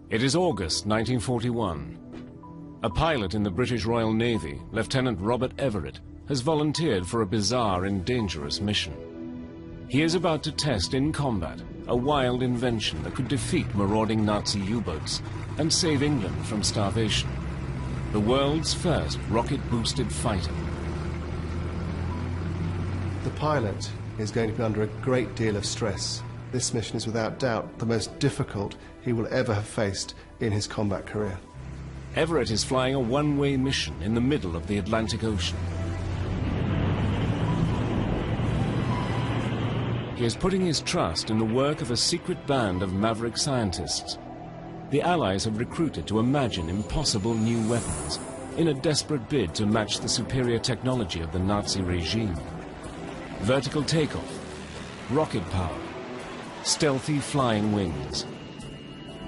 It is August 1941. A pilot in the British Royal Navy, Lieutenant Robert Everett, has volunteered for a bizarre and dangerous mission. He is about to test in combat a wild invention that could defeat marauding Nazi U-boats and save England from starvation. The world's first rocket-boosted fighter. The pilot is going to be under a great deal of stress. This mission is without doubt the most difficult he will ever have faced in his combat career. Everett is flying a one-way mission in the middle of the Atlantic Ocean. He is putting his trust in the work of a secret band of maverick scientists. The Allies have recruited to imagine impossible new weapons in a desperate bid to match the superior technology of the Nazi regime. Vertical takeoff, rocket power, stealthy flying wings.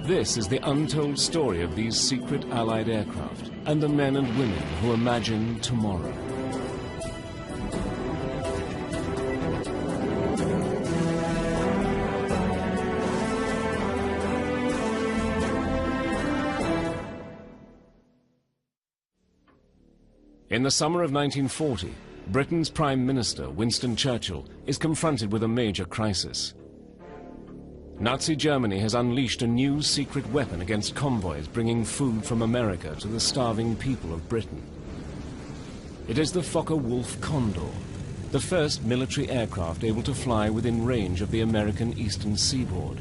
This is the untold story of these secret Allied aircraft and the men and women who imagine tomorrow. In the summer of 1940, Britain's Prime Minister, Winston Churchill, is confronted with a major crisis. Nazi Germany has unleashed a new secret weapon against convoys bringing food from America to the starving people of Britain. It is the Fokker-Wulf Condor, the first military aircraft able to fly within range of the American eastern seaboard.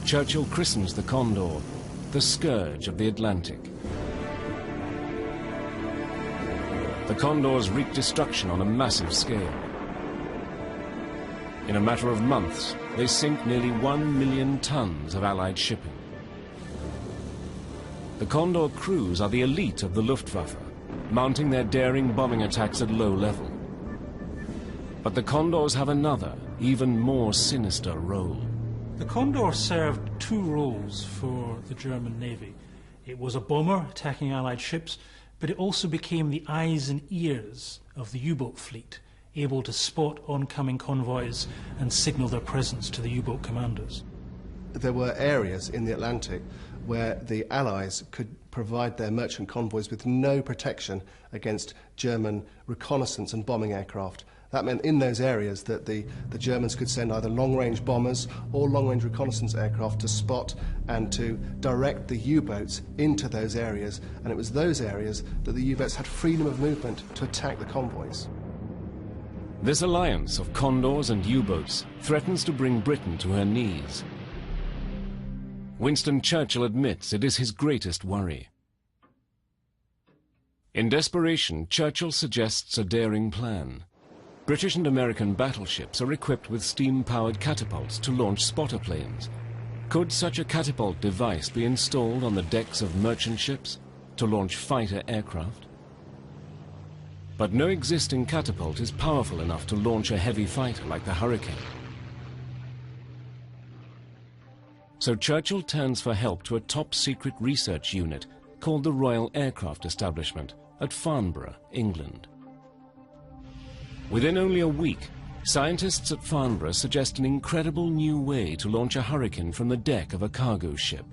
Churchill christens the Condor the scourge of the Atlantic. The Condors wreak destruction on a massive scale. In a matter of months, they sink nearly 1 million tons of Allied shipping. The Condor crews are the elite of the Luftwaffe, mounting their daring bombing attacks at low level. But the Condors have another, even more sinister role. The Condor served two roles for the German Navy. It was a bomber attacking Allied ships, but it also became the eyes and ears of the U-boat fleet, able to spot oncoming convoys and signal their presence to the U-boat commanders. There were areas in the Atlantic where the Allies could provide their merchant convoys with no protection against German reconnaissance and bombing aircraft. That meant in those areas that the Germans could send either long-range bombers or long-range reconnaissance aircraft to spot and to direct the U-boats into those areas. And it was those areas that the U-boats had freedom of movement to attack the convoys. This alliance of Condors and U-boats threatens to bring Britain to her knees. Winston Churchill admits it is his greatest worry. In desperation, Churchill suggests a daring plan. British and American battleships are equipped with steam-powered catapults to launch spotter planes. Could such a catapult device be installed on the decks of merchant ships to launch fighter aircraft? But no existing catapult is powerful enough to launch a heavy fighter like the Hurricane. So Churchill turns for help to a top-secret research unit called the Royal Aircraft Establishment at Farnborough, England. Within only a week, scientists at Farnborough suggest an incredible new way to launch a Hurricane from the deck of a cargo ship.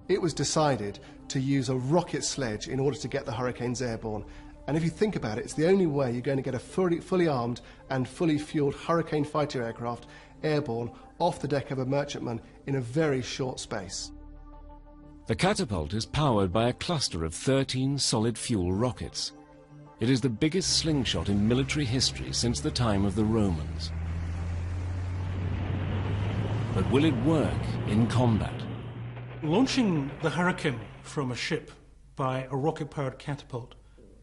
It was decided to use a rocket sledge in order to get the Hurricanes airborne. And if you think about it, it's the only way you're going to get a fully armed and fully fueled Hurricane fighter aircraft airborne off the deck of a merchantman in a very short space. The catapult is powered by a cluster of 13 solid-fuel rockets. It is the biggest slingshot in military history since the time of the Romans. But will it work in combat? Launching the Hurricane from a ship by a rocket-powered catapult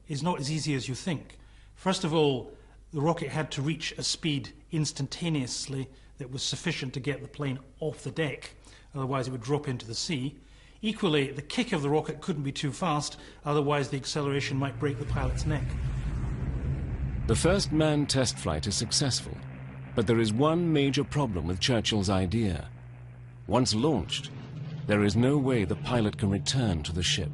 is not as easy as you think. First of all, the rocket had to reach a speed instantaneously that was sufficient to get the plane off the deck, otherwise it would drop into the sea. Equally, the kick of the rocket couldn't be too fast, otherwise the acceleration might break the pilot's neck. The first manned test flight is successful, but there is one major problem with Churchill's idea. Once launched, there is no way the pilot can return to the ship.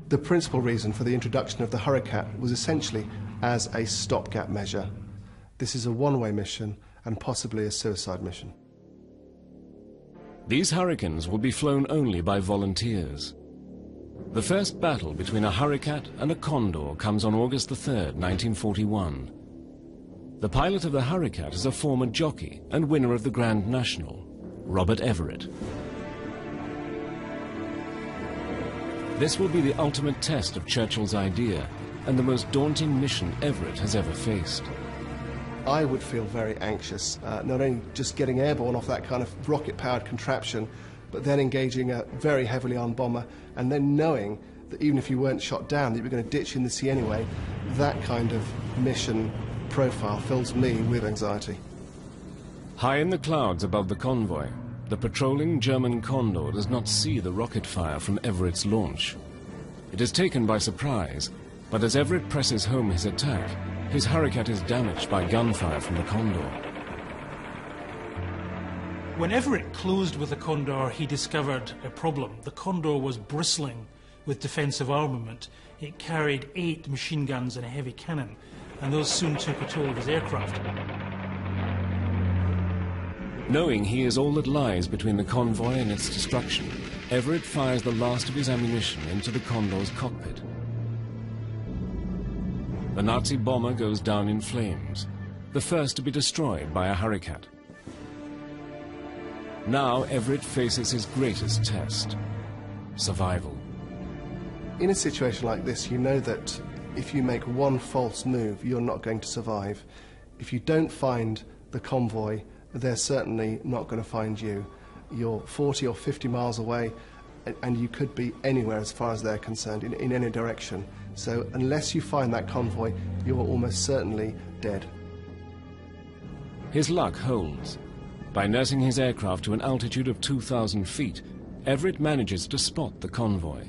The principal reason for the introduction of the Hurricane was essentially as a stopgap measure. This is a one-way mission and possibly a suicide mission. These Hurricanes will be flown only by volunteers. The first battle between a Hurricat and a Condor comes on August the 3rd, 1941. The pilot of the Hurricat is a former jockey and winner of the Grand National, Robert Everett. This will be the ultimate test of Churchill's idea and the most daunting mission Everett has ever faced. I would feel very anxious, not only just getting airborne off that kind of rocket-powered contraption, but then engaging a very heavily armed bomber, and then knowing that even if you weren't shot down, that you were going to ditch in the sea anyway. That kind of mission profile fills me with anxiety. High in the clouds above the convoy, the patrolling German Condor does not see the rocket fire from Everett's launch. It is taken by surprise, but as Everett presses home his attack, his Hurricat is damaged by gunfire from the Condor. When Everett closed with the Condor, he discovered a problem. The Condor was bristling with defensive armament. It carried 8 machine guns and a heavy cannon, and those soon took a toll of his aircraft. Knowing he is all that lies between the convoy and its destruction, Everett fires the last of his ammunition into the Condor's cockpit. The Nazi bomber goes down in flames, the first to be destroyed by a Hurricat. Now Everett faces his greatest test: survival. In a situation like this, you know that if you make one false move, you're not going to survive. If you don't find the convoy, they're certainly not going to find you. You're 40 or 50 miles away, and you could be anywhere as far as they're concerned, in any direction. So unless you find that convoy, you're almost certainly dead. His luck holds. By nursing his aircraft to an altitude of 2,000 feet, Everett manages to spot the convoy.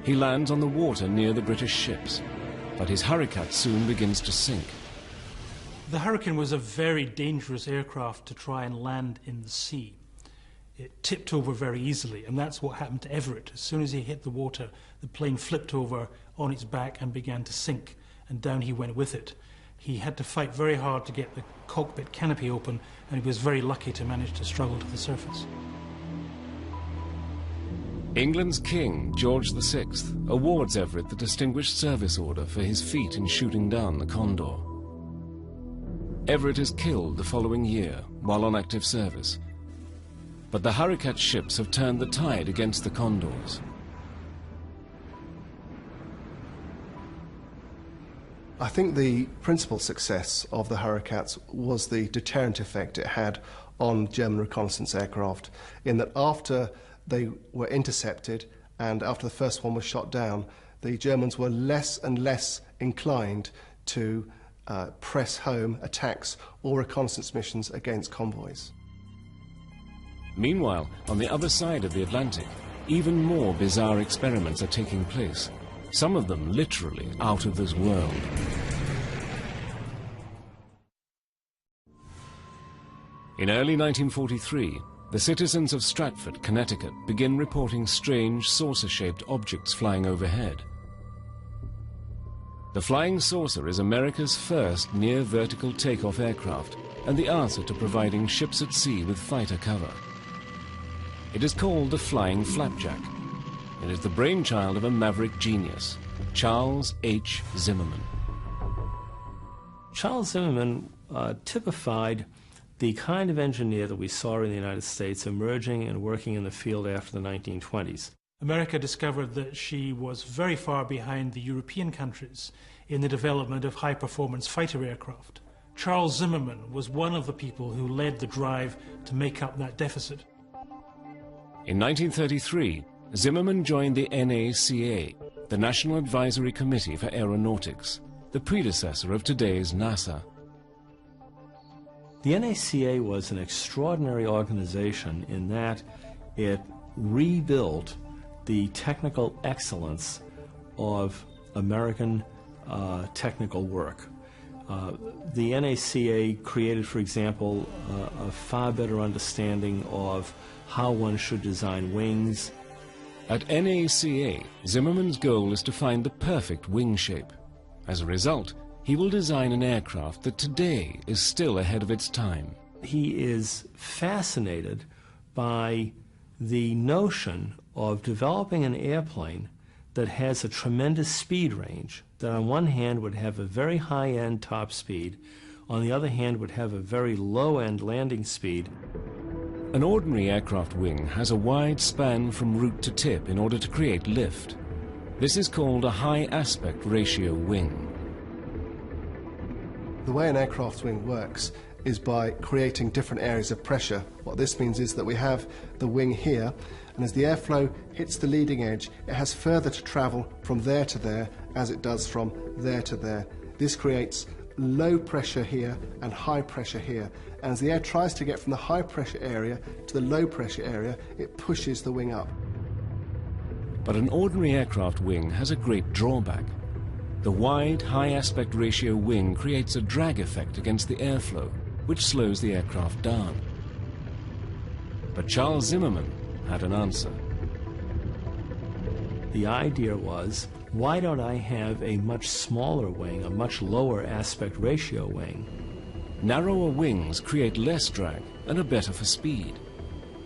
He lands on the water near the British ships, but his Hurricat soon begins to sink. The Hurricane was a very dangerous aircraft to try and land in the sea. It tipped over very easily, and that's what happened to Everett. As soon as he hit the water, the plane flipped over on its back and began to sink, and down he went with it. He had to fight very hard to get the cockpit canopy open, and he was very lucky to manage to struggle to the surface. England's King, George VI, awards Everett the Distinguished Service Order for his feat in shooting down the Condor. Everett is killed the following year while on active service. But the Hurricat ships have turned the tide against the Condors. I think the principal success of the Hurricats was the deterrent effect it had on German reconnaissance aircraft, in that after they were intercepted and after the first one was shot down, the Germans were less and less inclined to press home attacks or reconnaissance missions against convoys. Meanwhile, on the other side of the Atlantic, even more bizarre experiments are taking place, some of them literally out of this world. In early 1943, the citizens of Stratford, Connecticut, begin reporting strange saucer-shaped objects flying overhead. The flying saucer is America's first near-vertical takeoff aircraft and the answer to providing ships at sea with fighter cover. It is called the Flying Flapjack. It is the brainchild of a maverick genius, Charles H. Zimmerman. Charles Zimmerman typified the kind of engineer that we saw in the United States emerging and working in the field after the 1920s. America discovered that she was very far behind the European countries in the development of high-performance fighter aircraft. Charles Zimmerman was one of the people who led the drive to make up that deficit. In 1933, Zimmerman joined the NACA, the National Advisory Committee for Aeronautics, the predecessor of today's NASA. The NACA was an extraordinary organization in that it rebuilt the technical excellence of American technical work. The NACA created, for example, a far better understanding of how one should design wings. At NACA, Zimmerman's goal is to find the perfect wing shape. As a result, he will design an aircraft that today is still ahead of its time. he is fascinated by the notion of developing an airplane that has a tremendous speed range, that on one hand would have a very high-end top speed, on the other hand would have a very low-end landing speed. An ordinary aircraft wing has a wide span from root to tip in order to create lift. This is called a high aspect ratio wing. The way an aircraft wing works is by creating different areas of pressure. What this means is that we have the wing here, and as the airflow hits the leading edge, it has further to travel from there to there as it does from there to there. This creates low pressure here and high pressure here. And as the air tries to get from the high pressure area to the low pressure area, it pushes the wing up. But an ordinary aircraft wing has a great drawback. The wide, high aspect ratio wing creates a drag effect against the airflow, which slows the aircraft down. But Charles Zimmermann had an answer. The idea was, why don't I have a much smaller wing, a much lower aspect ratio wing? Narrower wings create less drag and are better for speed.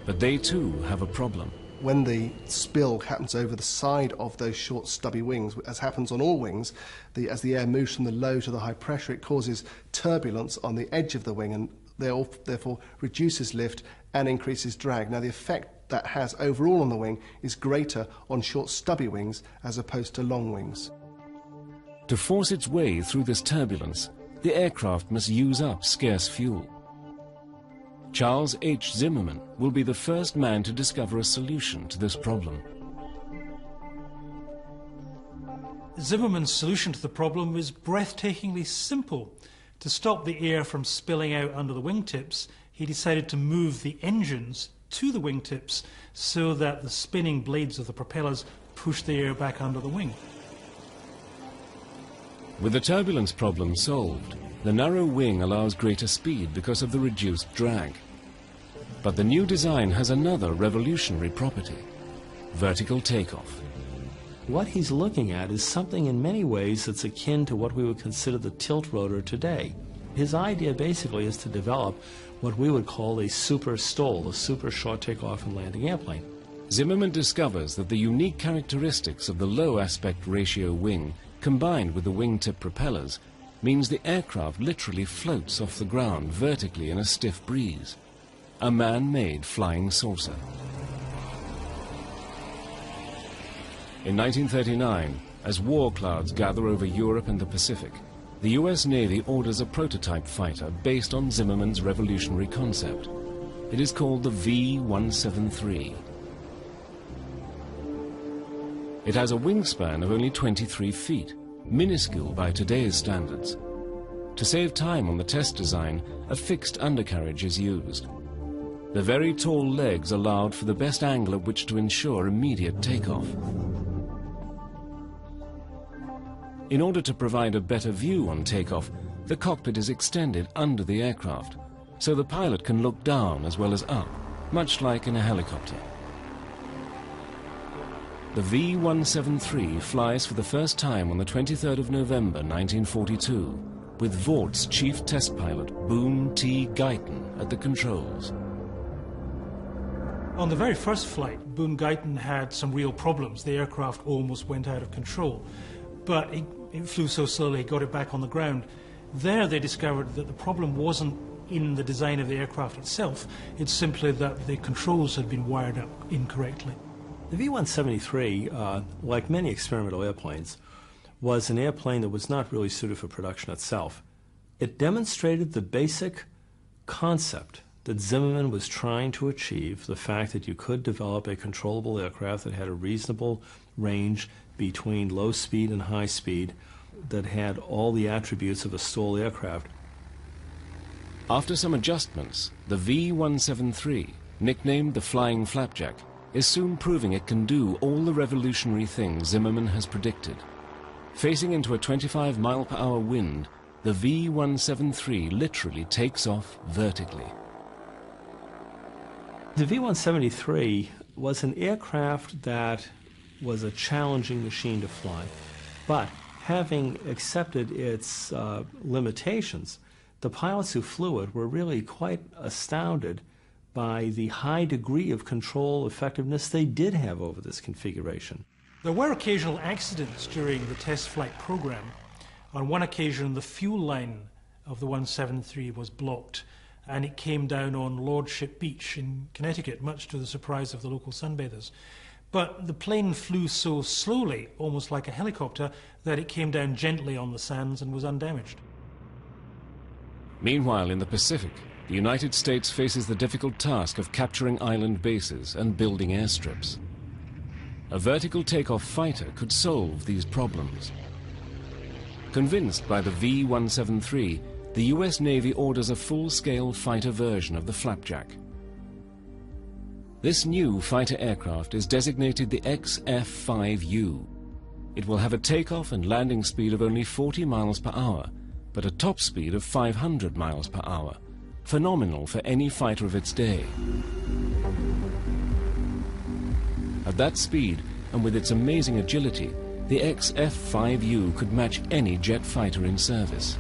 But they too have a problem. When the spill happens over the side of those short stubby wings, as happens on all wings, as the air moves from the low to the high pressure, it causes turbulence on the edge of the wing and therefore reduces lift and increases drag. Now the effect that has overall on the wing is greater on short stubby wings as opposed to long wings. To force its way through this turbulence, the aircraft must use up scarce fuel. Charles H. Zimmermann will be the first man to discover a solution to this problem. Zimmermann's solution to the problem is breathtakingly simple. To stop the air from spilling out under the wingtips, he decided to move the engines to the wingtips so that the spinning blades of the propellers push the air back under the wing. With the turbulence problem solved, the narrow wing allows greater speed because of the reduced drag. But the new design has another revolutionary property: vertical takeoff. What he's looking at is something in many ways that's akin to what we would consider the tilt rotor today. His idea basically is to develop what we would call a super STOL, a super short takeoff and landing airplane. Zimmermann discovers that the unique characteristics of the low aspect ratio wing combined with the wingtip propellers means the aircraft literally floats off the ground vertically in a stiff breeze. A man-made flying saucer. In 1939, as war clouds gather over Europe and the Pacific, the US Navy orders a prototype fighter based on Zimmermann's revolutionary concept. It is called the V-173. It has a wingspan of only 23 feet, minuscule by today's standards. To save time on the test design, a fixed undercarriage is used. The very tall legs allowed for the best angle at which to ensure immediate takeoff. In order to provide a better view on takeoff, the cockpit is extended under the aircraft, so the pilot can look down as well as up, much like in a helicopter. The V-173 flies for the first time on the 23rd of November 1942, with Vort's chief test pilot, Boone T. Guyton, at the controls. On the very first flight, Boone Guyton had some real problems. The aircraft almost went out of control. But it flew so slowly, he got it back on the ground. There they discovered that the problem wasn't in the design of the aircraft itself. It's simply that the controls had been wired up incorrectly. The V-173, like many experimental airplanes, was an airplane that was not really suited for production itself. It demonstrated the basic concept that Zimmermann was trying to achieve, the fact that you could develop a controllable aircraft that had a reasonable range between low speed and high speed, that had all the attributes of a STOL aircraft. After some adjustments, the V-173, nicknamed the Flying Flapjack, is soon proving it can do all the revolutionary things Zimmermann has predicted. Facing into a 25-mile-per-hour wind, the V-173 literally takes off vertically. The V-173 was an aircraft that was a challenging machine to fly, but having accepted its limitations, the pilots who flew it were really quite astounded by the high degree of control effectiveness they did have over this configuration. There were occasional accidents during the test flight program. On one occasion, the fuel line of the 173 was blocked, and it came down on Lordship Beach in Connecticut, much to the surprise of the local sunbathers. But the plane flew so slowly, almost like a helicopter, that it came down gently on the sands and was undamaged. Meanwhile, in the Pacific, the United States faces the difficult task of capturing island bases and building airstrips. A vertical takeoff fighter could solve these problems. Convinced by the V-173, the US Navy orders a full-scale fighter version of the Flapjack. This new fighter aircraft is designated the XF-5U. It will have a takeoff and landing speed of only 40 miles per hour, but a top speed of 500 miles per hour, phenomenal for any fighter of its day. At that speed, and with its amazing agility, the XF-5U could match any jet fighter in service.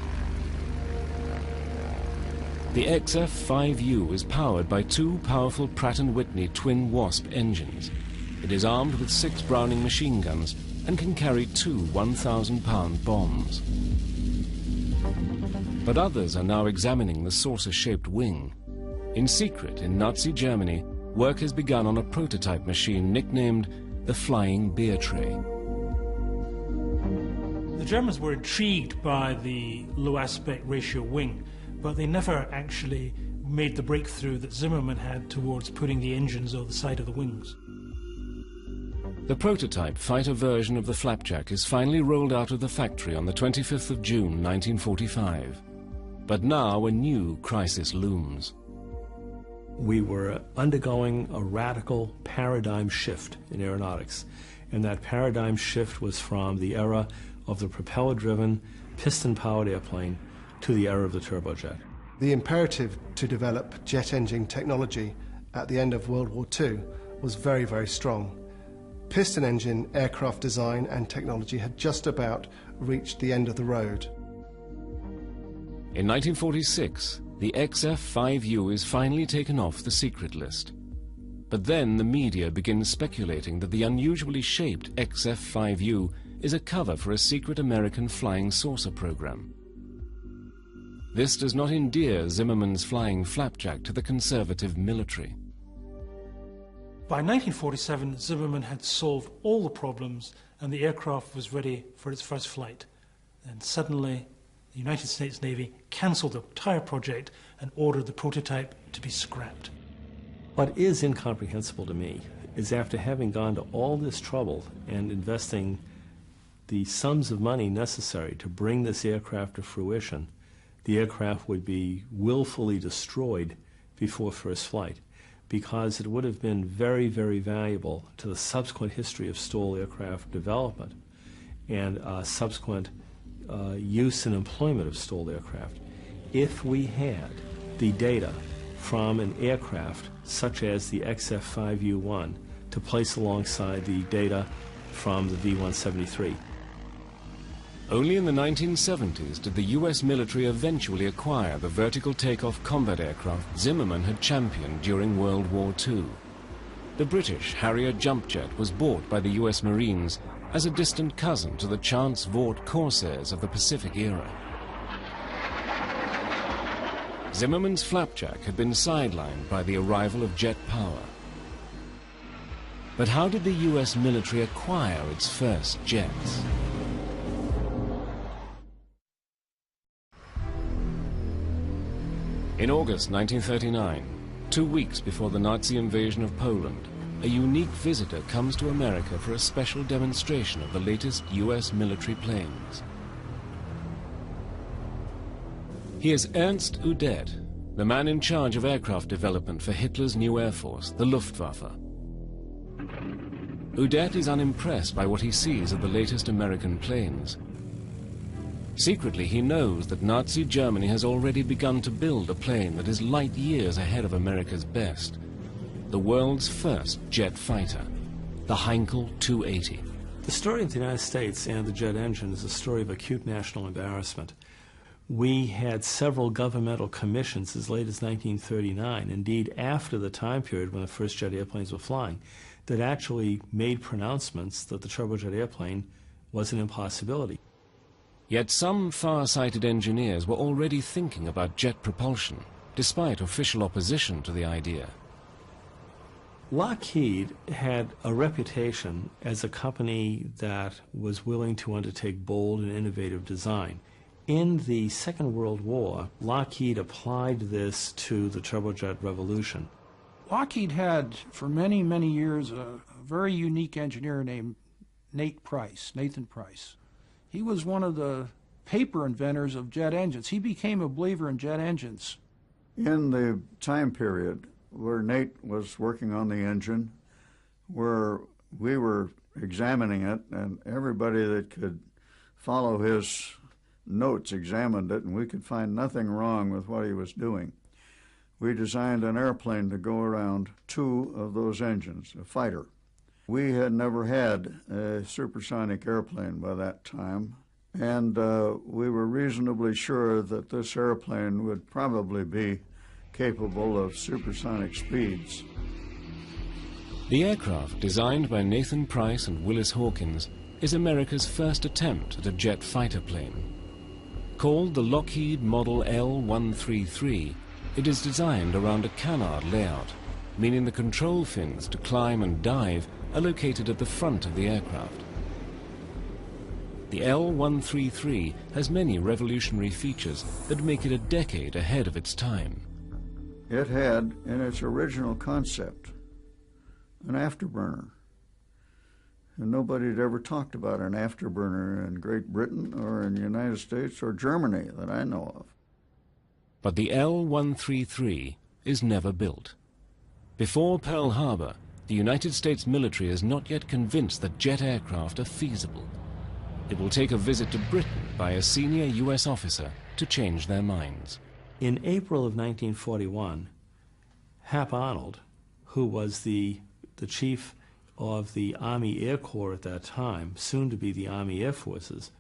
The XF-5U is powered by two powerful Pratt & Whitney twin Wasp engines. It is armed with 6 Browning machine guns and can carry 2 1,000-pound bombs. But others are now examining the saucer-shaped wing. In secret, in Nazi Germany, work has begun on a prototype machine nicknamed the Flying Beer Tray. The Germans were intrigued by the low aspect ratio wing, but they never actually made the breakthrough that Zimmermann had towards putting the engines on the side of the wings. The prototype fighter version of the Flapjack is finally rolled out of the factory on the 25th of June 1945. But now a new crisis looms. We were undergoing a radical paradigm shift in aeronautics, and that paradigm shift was from the era of the propeller-driven, piston-powered airplane to the era of the turbojet. The imperative to develop jet engine technology at the end of World War II was very, very strong. Piston engine aircraft design and technology had just about reached the end of the road. In 1946, the XF-5U is finally taken off the secret list. But then the media begins speculating that the unusually shaped XF-5U is a cover for a secret American flying saucer program. This does not endear Zimmermann's Flying Flapjack to the conservative military. By 1947, Zimmermann had solved all the problems and the aircraft was ready for its first flight. And suddenly, the United States Navy cancelled the entire project and ordered the prototype to be scrapped. What is incomprehensible to me is after having gone to all this trouble and investing the sums of money necessary to bring this aircraft to fruition, the aircraft would be willfully destroyed before first flight, because it would have been very, very valuable to the subsequent history of STOL aircraft development and subsequent use and employment of STOL aircraft if we had the data from an aircraft such as the XF-5U-1 to place alongside the data from the V-173. Only in the 1970s did the US military eventually acquire the vertical takeoff combat aircraft Zimmermann had championed during World War II. The British Harrier jump jet was bought by the US Marines as a distant cousin to the Chance Vought Corsairs of the Pacific era. Zimmermann's Flapjack had been sidelined by the arrival of jet power. But how did the US military acquire its first jets? In August 1939, 2 weeks before the Nazi invasion of Poland, a unique visitor comes to America for a special demonstration of the latest US military planes. He is Ernst Udet, the man in charge of aircraft development for Hitler's new air force, the Luftwaffe. Udet is unimpressed by what he sees of the latest American planes. Secretly, he knows that Nazi Germany has already begun to build a plane that is light years ahead of America's best, the world's first jet fighter, the Heinkel 280. The story of the United States and the jet engine is a story of acute national embarrassment. We had several governmental commissions as late as 1939, indeed after the time period when the first jet airplanes were flying, that actually made pronouncements that the turbojet airplane was an impossibility. Yet some far-sighted engineers were already thinking about jet propulsion, despite official opposition to the idea. Lockheed had a reputation as a company that was willing to undertake bold and innovative design. In the Second World War, Lockheed applied this to the turbojet revolution. Lockheed had, for many, many years, a very unique engineer named Nathan Price. He was one of the paper inventors of jet engines. He became a believer in jet engines. In the time period where Nate was working on the engine, where we were examining it, and everybody that could follow his notes examined it, and we could find nothing wrong with what he was doing. We designed an airplane to go around two of those engines, a fighter. We had never had a supersonic airplane by that time, and we were reasonably sure that this airplane would probably be capable of supersonic speeds. The aircraft, designed by Nathan Price and Willis Hawkins, is America's first attempt at a jet fighter plane. Called the Lockheed Model L-133, it is designed around a canard layout, meaning the control fins to climb and dive are located at the front of the aircraft. The L-133 has many revolutionary features that make it a decade ahead of its time. It had, in its original concept, an afterburner. And nobody had ever talked about an afterburner in Great Britain or in the United States or Germany that I know of. But the L-133 is never built. Before Pearl Harbor, the United States military is not yet convinced that jet aircraft are feasible. It will take a visit to Britain by a senior U.S. officer to change their minds. In April of 1941, Hap Arnold, who was the chief of the Army Air Corps at that time, soon to be the Army Air Forces,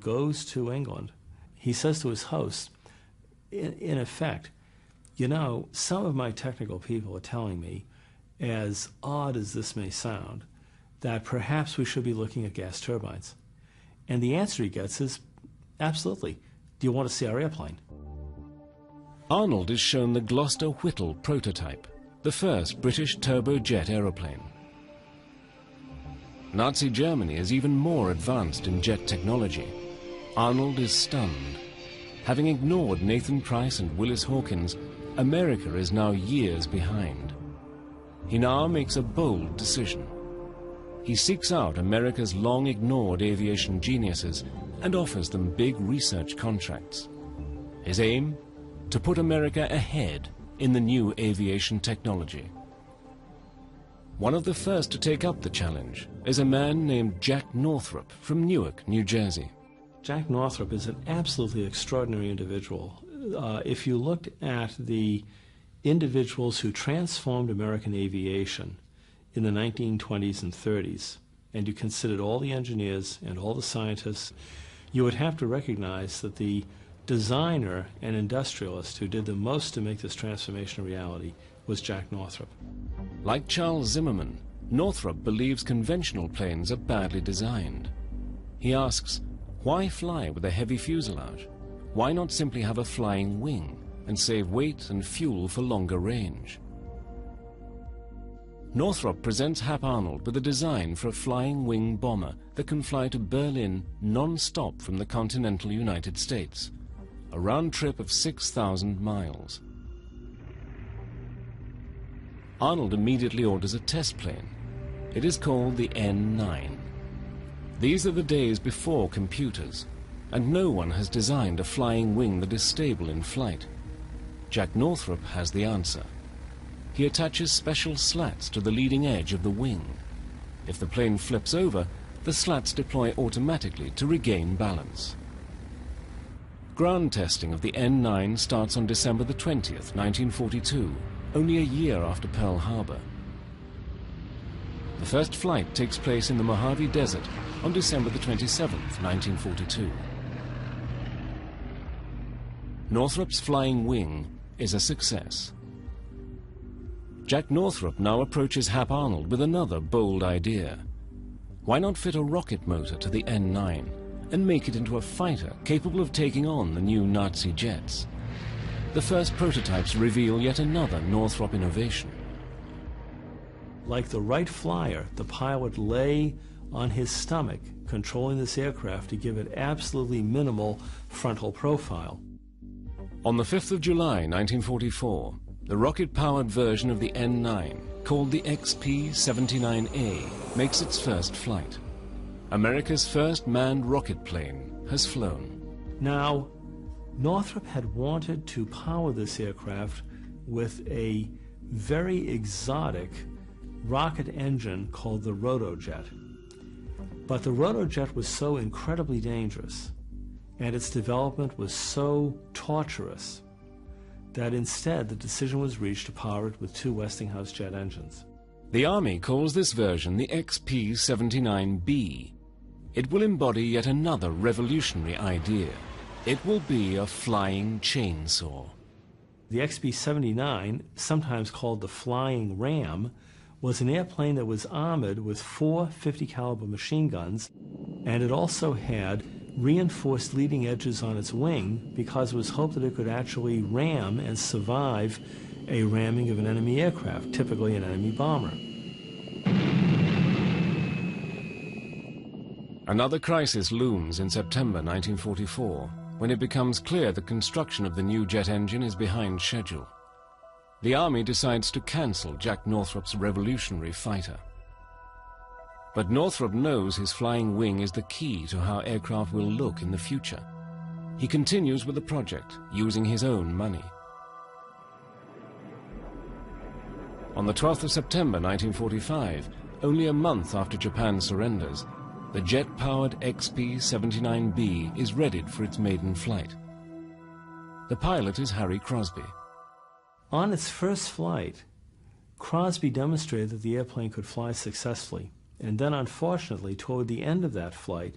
goes to England. He says to his host, in effect, you know, some of my technical people are telling me, as odd as this may sound, that perhaps we should be looking at gas turbines. And the answer he gets is, absolutely. Do you want to see our airplane? Arnold is shown the Gloucester Whittle prototype, the first British turbojet aeroplane. Nazi Germany is even more advanced in jet technology. Arnold is stunned. Having ignored Nathan Price and Willis Hawkins, America is now years behind. He now makes a bold decision. He seeks out America's long-ignored aviation geniuses and offers them big research contracts. His aim? To put America ahead in the new aviation technology. One of the first to take up the challenge is a man named Jack Northrop from Newark, New Jersey. Jack Northrop is an absolutely extraordinary individual. If you looked at the individuals who transformed American aviation in the 1920s and 30s, and you considered all the engineers and all the scientists, you would have to recognize that the designer and industrialist who did the most to make this transformation a reality was Jack Northrop. Like Charles Zimmerman, Northrop believes conventional planes are badly designed. He asks, why fly with a heavy fuselage? Why not simply have a flying wing and save weight and fuel for longer range? Northrop presents Hap Arnold with a design for a flying wing bomber that can fly to Berlin non-stop from the continental United States, a round trip of 6,000 miles. Arnold immediately orders a test plane. It is called the N9. These are the days before computers, and no one has designed a flying wing that is stable in flight. Jack Northrop has the answer. He attaches special slats to the leading edge of the wing. If the plane flips over, the slats deploy automatically to regain balance. Ground testing of the N9 starts on December the 20th, 1942, only a year after Pearl Harbor. The first flight takes place in the Mojave Desert on December the 27th, 1942. Northrop's flying wing is a success. Jack Northrop now approaches Hap Arnold with another bold idea. Why not fit a rocket motor to the N9 and make it into a fighter capable of taking on the new Nazi jets? The first prototypes reveal yet another Northrop innovation. Like the Wright Flyer, the pilot lay on his stomach, controlling this aircraft to give it absolutely minimal frontal profile. On the 5th of July 1944, the rocket-powered version of the N9, called the XP-79A, makes its first flight. America's first manned rocket plane has flown. Now, Northrop had wanted to power this aircraft with a very exotic rocket engine called the rotojet. But the rotojet was so incredibly dangerous, and its development was so torturous, that instead the decision was reached to power it with two Westinghouse jet engines. The Army calls this version the XP-79B. It will embody yet another revolutionary idea. It will be a flying chainsaw. The XP-79, sometimes called the Flying Ram, was an airplane that was armored with 4 50 caliber machine guns, and it also had reinforced leading edges on its wing because it was hoped that it could actually ram and survive a ramming of an enemy aircraft, typically an enemy bomber. Another crisis looms in September 1944, when it becomes clear the construction of the new jet engine is behind schedule. The Army decides to cancel Jack Northrop's revolutionary fighter. But Northrop knows his flying wing is the key to how aircraft will look in the future. He continues with the project, using his own money. On the 12th of September 1945, only a month after Japan surrenders, the jet-powered XP-79B is readied for its maiden flight. The pilot is Harry Crosby. On its first flight, Crosby demonstrated that the airplane could fly successfully. And then, unfortunately, toward the end of that flight,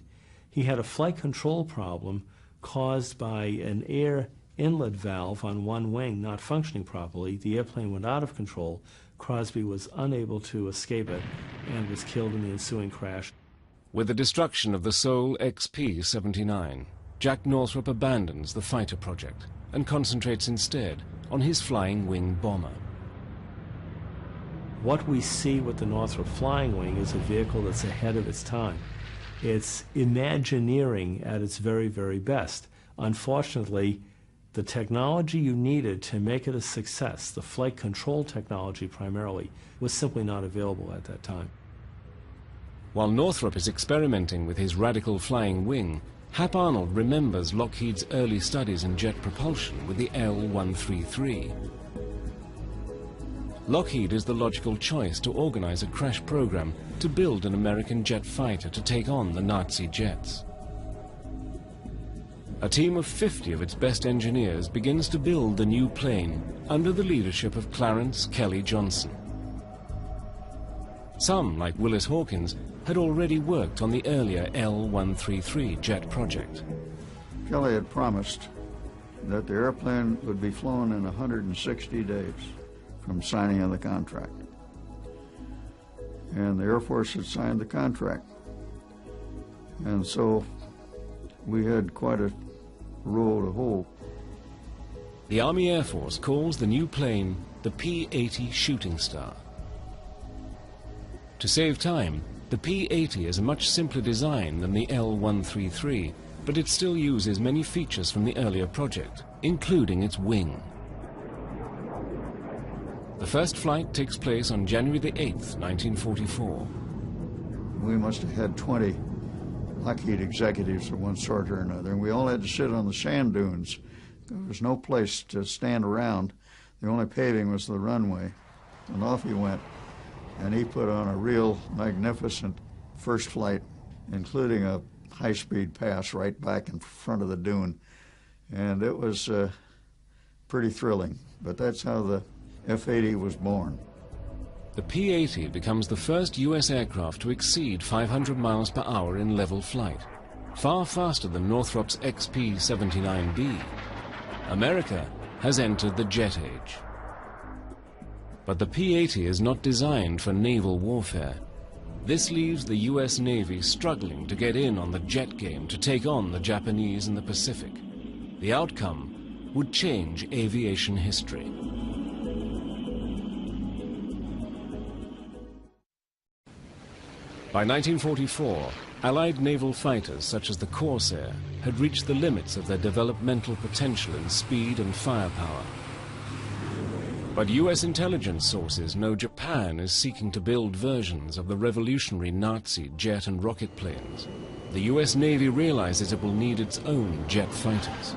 he had a flight control problem caused by an air inlet valve on one wing not functioning properly. The airplane went out of control. Crosby was unable to escape it and was killed in the ensuing crash. With the destruction of the sole XP-79, Jack Northrop abandons the fighter project and concentrates instead on his flying wing bomber. What we see with the Northrop Flying Wing is a vehicle that's ahead of its time. It's Imagineering at its very, very best. Unfortunately, the technology you needed to make it a success, the flight control technology primarily, was simply not available at that time. While Northrop is experimenting with his radical flying wing, Hap Arnold remembers Lockheed's early studies in jet propulsion with the L-133. Lockheed is the logical choice to organize a crash program to build an American jet fighter to take on the Nazi jets. A team of 50 of its best engineers begins to build the new plane under the leadership of Clarence Kelly Johnson. Some, like Willis Hawkins, had already worked on the earlier L-133 jet project. Kelly had promised that the airplane would be flown in 160 days from signing of the contract. And the Air Force had signed the contract. And so we had quite a row to hoe. The Army Air Force calls the new plane the P-80 Shooting Star. To save time, the P-80 is a much simpler design than the L-133, but it still uses many features from the earlier project, including its wing. The first flight takes place on January the 8th, 1944. We must have had 20 Lockheed executives of one sort or another, and we all had to sit on the sand dunes. There was no place to stand around. The only paving was the runway, and off he went. And he put on a real magnificent first flight, including a high-speed pass right back in front of the dune. And it was pretty thrilling, but that's how the F-80 was born. The P-80 becomes the first U.S. aircraft to exceed 500 miles per hour in level flight, far faster than Northrop's XP-79B. America has entered the jet age. But the P-80 is not designed for naval warfare. This leaves the US Navy struggling to get in on the jet game to take on the Japanese in the Pacific. The outcome would change aviation history. By 1944, Allied naval fighters such as the Corsair had reached the limits of their developmental potential in speed and firepower. But US intelligence sources know Japan is seeking to build versions of the revolutionary Nazi jet and rocket planes. The US Navy realizes it will need its own jet fighters.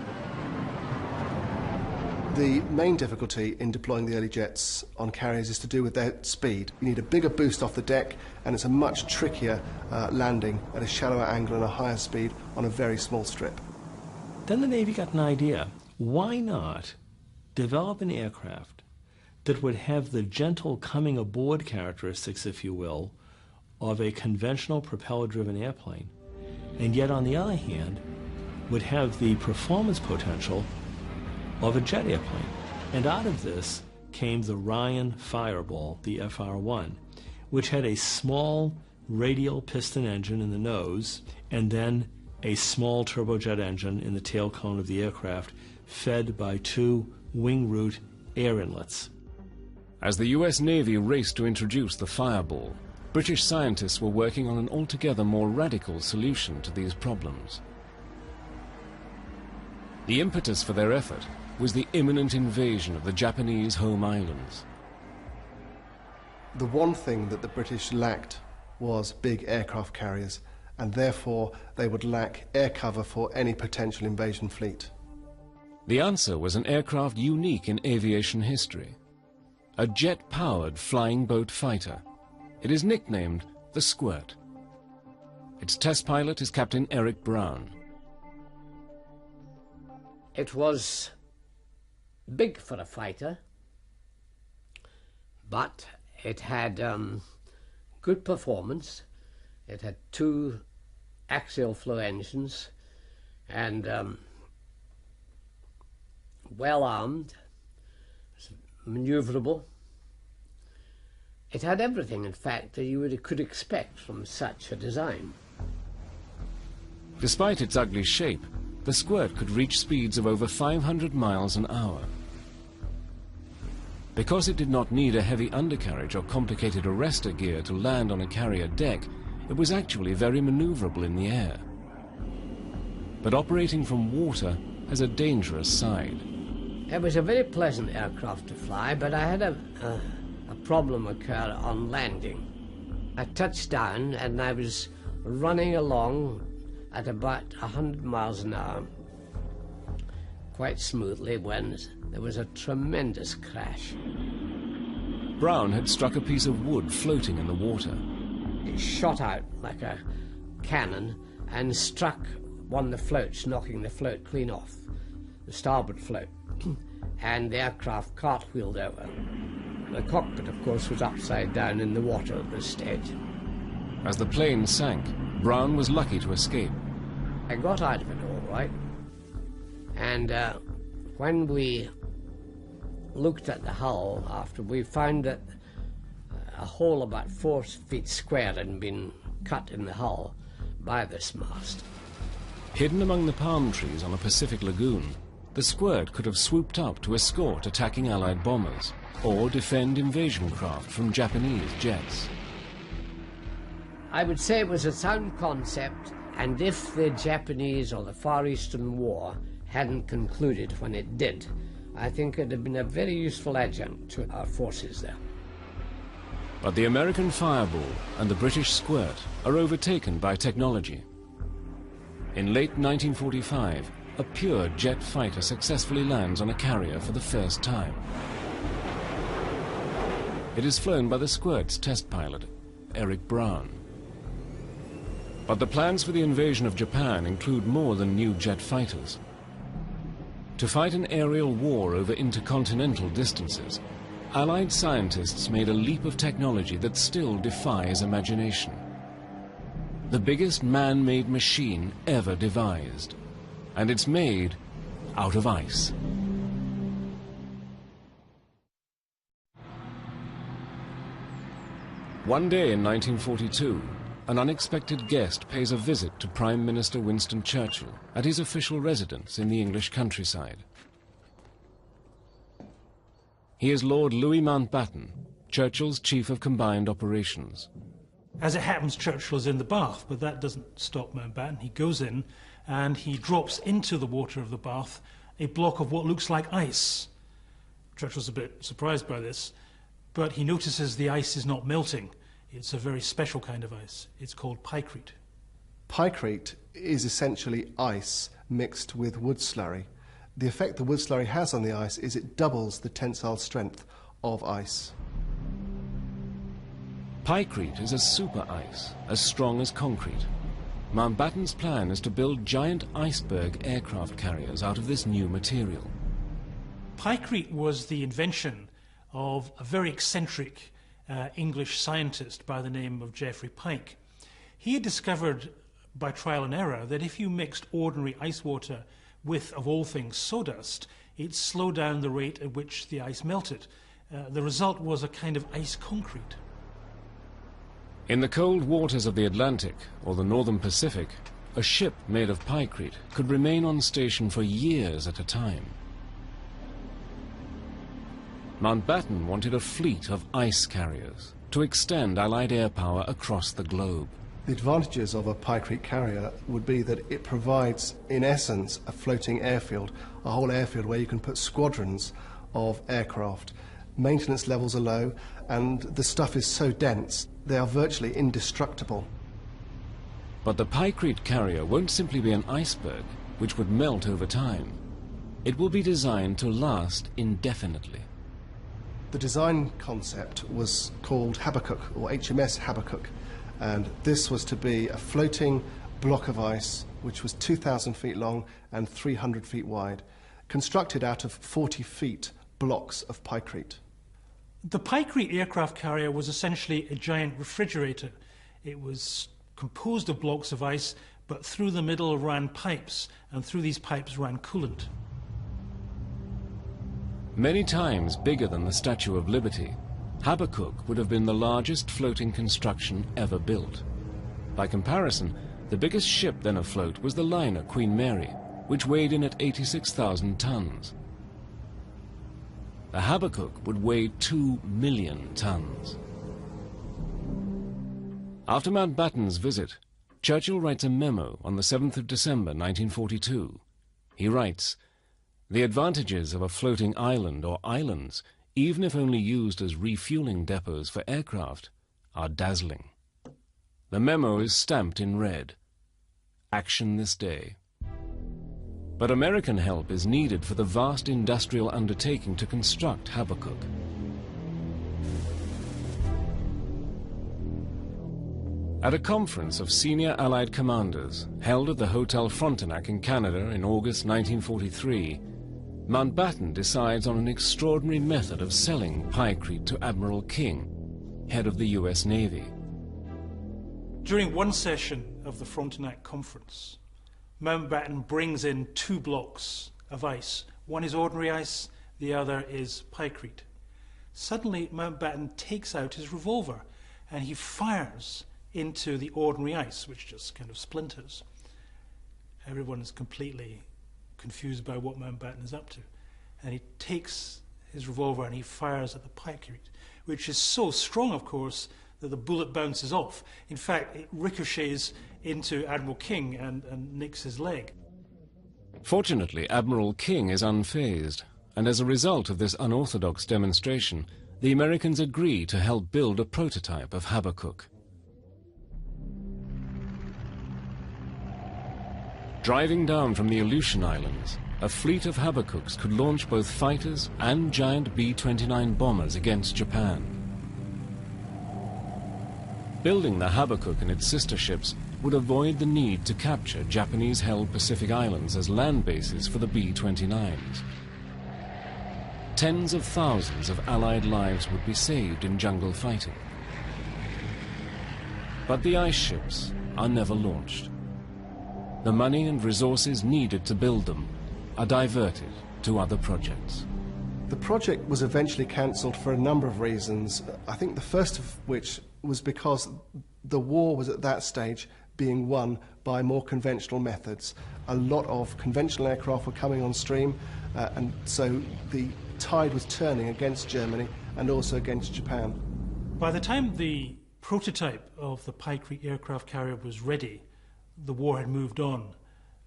The main difficulty in deploying the early jets on carriers is to do with their speed. You need a bigger boost off the deck, and it's a much trickier landing at a shallower angle and a higher speed on a very small strip. Then the Navy got an idea. Why not develop an aircraft that would have the gentle coming aboard characteristics, if you will, of a conventional propeller-driven airplane, and yet on the other hand would have the performance potential of a jet airplane. And out of this came the Ryan Fireball, the FR-1, which had a small radial piston engine in the nose and then a small turbojet engine in the tail cone of the aircraft, fed by two wing root air inlets. As the US Navy raced to introduce the Fireball, British scientists were working on an altogether more radical solution to these problems. The impetus for their effort was the imminent invasion of the Japanese home islands. The one thing that the British lacked was big aircraft carriers, and therefore they would lack air cover for any potential invasion fleet. The answer was an aircraft unique in aviation history, a jet-powered flying boat fighter. It is nicknamed the Squirt. Its test pilot is Captain Eric Brown. It was big for a fighter, but it had good performance. It had two axial flow engines and well armed, maneuverable. It had everything, in fact, that you could expect from such a design. Despite its ugly shape, the Squirt could reach speeds of over 500 miles an hour. Because it did not need a heavy undercarriage or complicated arrestor gear to land on a carrier deck, it was actually very maneuverable in the air. But operating from water has a dangerous side. It was a very pleasant aircraft to fly, but I had a problem occur on landing. I touched down and I was running along at about 100 miles an hour, quite smoothly, when there was a tremendous crash. Brown had struck a piece of wood floating in the water. It shot out like a cannon and struck one of the floats, knocking the float clean off, the starboard float, and the aircraft cartwheeled over. The cockpit, of course, was upside down in the water at this stage. As the plane sank, Brown was lucky to escape. I got out of it all right, and when we looked at the hull after, we found that a hole about 4 feet square had been cut in the hull by this mast. Hidden among the palm trees on a Pacific lagoon, the Squirt could have swooped up to escort attacking Allied bombers or defend invasion craft from Japanese jets. I would say it was a sound concept, and if the Japanese or the Far Eastern War hadn't concluded when it did, I think it would have been a very useful adjunct to our forces there. But the American Fireball and the British Squirt are overtaken by technology. In late 1945, a pure jet fighter successfully lands on a carrier for the first time. It is flown by the Squirt's test pilot, Eric Brown. But the plans for the invasion of Japan include more than new jet fighters. To fight an aerial war over intercontinental distances, Allied scientists made a leap of technology that still defies imagination. The biggest man-made machine ever devised, and it's made out of ice. One day in 1942, an unexpected guest pays a visit to Prime Minister Winston Churchill at his official residence in the English countryside. He is Lord Louis Mountbatten, Churchill's Chief of Combined Operations. As it happens, Churchill is in the bath, but that doesn't stop Mountbatten. He goes in and he drops into the water of the bath a block of what looks like ice. Churchill's a bit surprised by this, but he notices the ice is not melting. It's a very special kind of ice. It's called pykrete. Pykrete is essentially ice mixed with wood slurry. The effect the wood slurry has on the ice is it doubles the tensile strength of ice. Pykrete is a super ice, as strong as concrete. Mountbatten's plan is to build giant iceberg aircraft carriers out of this new material. Pykrete was the invention of a very eccentric English scientist by the name of Geoffrey Pike. He had discovered by trial and error that if you mixed ordinary ice water with, of all things, sawdust, it slowed down the rate at which the ice melted. The result was a kind of ice concrete. In the cold waters of the Atlantic or the northern Pacific, a ship made of pykrete could remain on station for years at a time. Mountbatten wanted a fleet of ice carriers to extend Allied air power across the globe. The advantages of a pykrete carrier would be that it provides, in essence, a floating airfield, a whole airfield where you can put squadrons of aircraft. Maintenance levels are low, and the stuff is so dense, they are virtually indestructible. But the pykrete carrier won't simply be an iceberg, which would melt over time. It will be designed to last indefinitely. The design concept was called Habakkuk, or HMS Habakkuk, and this was to be a floating block of ice which was 2,000 feet long and 300 feet wide, constructed out of 40 feet blocks of pykrete. The pykrete aircraft carrier was essentially a giant refrigerator. It was composed of blocks of ice, but through the middle ran pipes, and through these pipes ran coolant. Many times bigger than the Statue of Liberty, Habakkuk would have been the largest floating construction ever built. By comparison, the biggest ship then afloat was the liner Queen Mary, which weighed in at 86,000 tons. The Habakkuk would weigh 2 million tons. After Mountbatten's visit, Churchill writes a memo on the 7th of December 1942. He writes, "The advantages of a floating island or islands, even if only used as refueling depots for aircraft, are dazzling." The memo is stamped in red. Action this day. But American help is needed for the vast industrial undertaking to construct Habakkuk. At a conference of senior Allied commanders held at the Hotel Frontenac in Canada in August 1943, Mountbatten decides on an extraordinary method of selling pykrete to Admiral King, head of the US Navy. During one session of the Frontenac conference, Mountbatten brings in 2 blocks of ice. One is ordinary ice, the other is pykrete. Suddenly, Mountbatten takes out his revolver and he fires into the ordinary ice, which just kind of splinters. Everyone is completely confused by what Mountbatten is up to. And he takes his revolver and he fires at the pykrete, which is so strong, of course, that the bullet bounces off. In fact, it ricochets into Admiral King and nicks his leg. Fortunately, Admiral King is unfazed, and as a result of this unorthodox demonstration, the Americans agree to help build a prototype of Habakkuk. Driving down from the Aleutian Islands, a fleet of Habakkuks could launch both fighters and giant B-29 bombers against Japan. Building the Habakkuk and its sister ships would avoid the need to capture Japanese-held Pacific Islands as land bases for the B-29s. Tens of thousands of Allied lives would be saved in jungle fighting. But the ice ships are never launched. The money and resources needed to build them are diverted to other projects. The project was eventually cancelled for a number of reasons, I think the first of which was because the war was at that stage being won by more conventional methods. A lot of conventional aircraft were coming on stream, and so the tide was turning against Germany and also against Japan. By the time the prototype of the Pykrete aircraft carrier was ready, the war had moved on.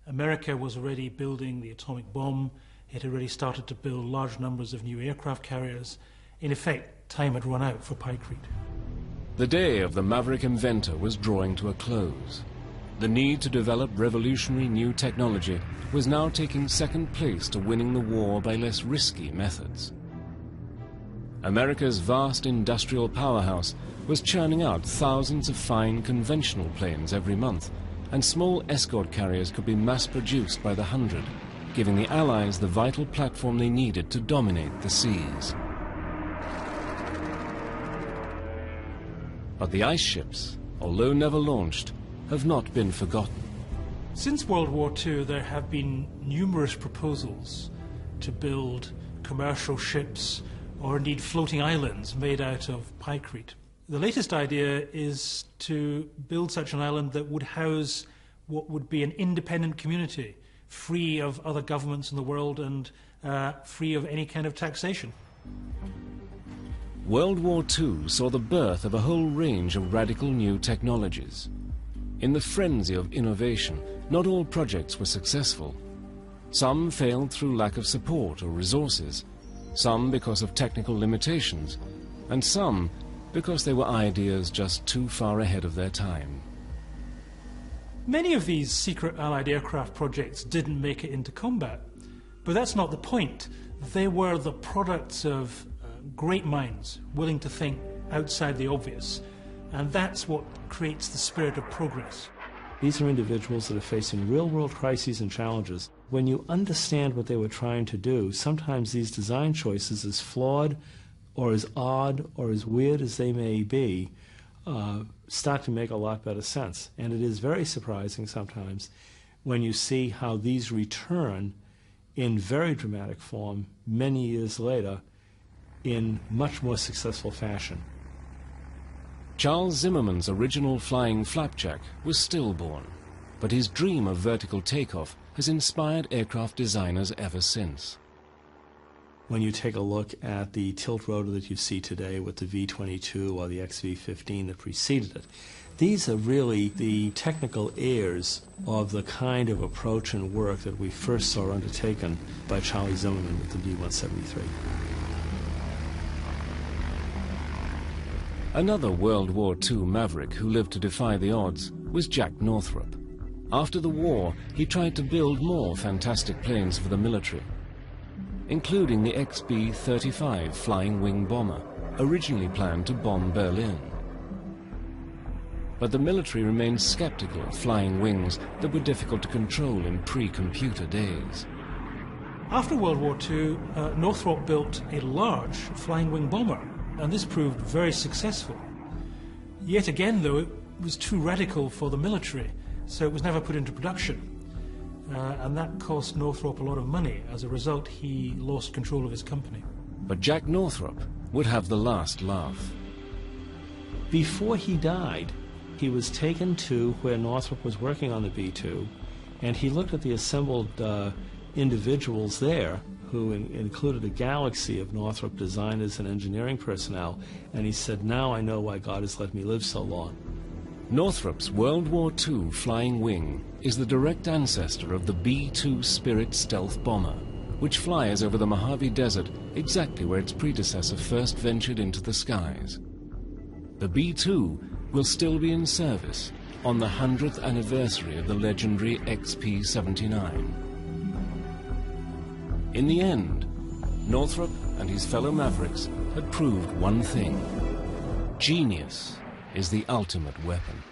America was already building the atomic bomb. It had already started to build large numbers of new aircraft carriers. In effect, time had run out for Pykrete. The day of the maverick inventor was drawing to a close. The need to develop revolutionary new technology was now taking second place to winning the war by less risky methods. America's vast industrial powerhouse was churning out thousands of fine conventional planes every month, and small escort carriers could be mass-produced by the hundred, giving the Allies the vital platform they needed to dominate the seas. But the ice ships, although never launched, have not been forgotten. Since World War II, there have been numerous proposals to build commercial ships or indeed floating islands made out of Pykrete. The latest idea is to build such an island that would house what would be an independent community, free of other governments in the world and free of any kind of taxation. World War II saw the birth of a whole range of radical new technologies. In the frenzy of innovation, not all projects were successful. Some failed through lack of support or resources, some because of technical limitations, and some because they were ideas just too far ahead of their time. Many of these secret Allied aircraft projects didn't make it into combat, but that's not the point. They were the products of great minds willing to think outside the obvious, and that's what creates the spirit of progress. These are individuals that are facing real-world crises and challenges. When you understand what they were trying to do, sometimes these design choices, as flawed or as odd or as weird as they may be, start to make a lot better sense. And it is very surprising sometimes when you see how these return in very dramatic form many years later in much more successful fashion. Charles Zimmerman's original flying flapjack was stillborn, but his dream of vertical takeoff has inspired aircraft designers ever since. When you take a look at the tilt rotor that you see today with the V-22 or the XV-15 that preceded it, these are really the technical heirs of the kind of approach and work that we first saw undertaken by Charlie Zimmerman with the V-173. Another World War II maverick who lived to defy the odds was Jack Northrop. After the war, he tried to build more fantastic planes for the military, including the XB-35 flying wing bomber, originally planned to bomb Berlin. But the military remained skeptical of flying wings that were difficult to control in pre-computer days. After World War II, Northrop built a large flying wing bomber, and this proved very successful. Yet again, though, it was too radical for the military, so it was never put into production. And that cost Northrop a lot of money. As a result, he lost control of his company. But Jack Northrop would have the last laugh. Before he died, he was taken to where Northrop was working on the B-2, and he looked at the assembled individuals there, who included a galaxy of Northrop designers and engineering personnel, and he said, "Now I know why God has let me live so long." Northrop's World War II flying wing is the direct ancestor of the B-2 Spirit stealth bomber, which flies over the Mojave Desert exactly where its predecessor first ventured into the skies. The B-2 will still be in service on the 100th anniversary of the legendary XP-79. In the end, Northrop and his fellow mavericks had proved one thing: genius is the ultimate weapon.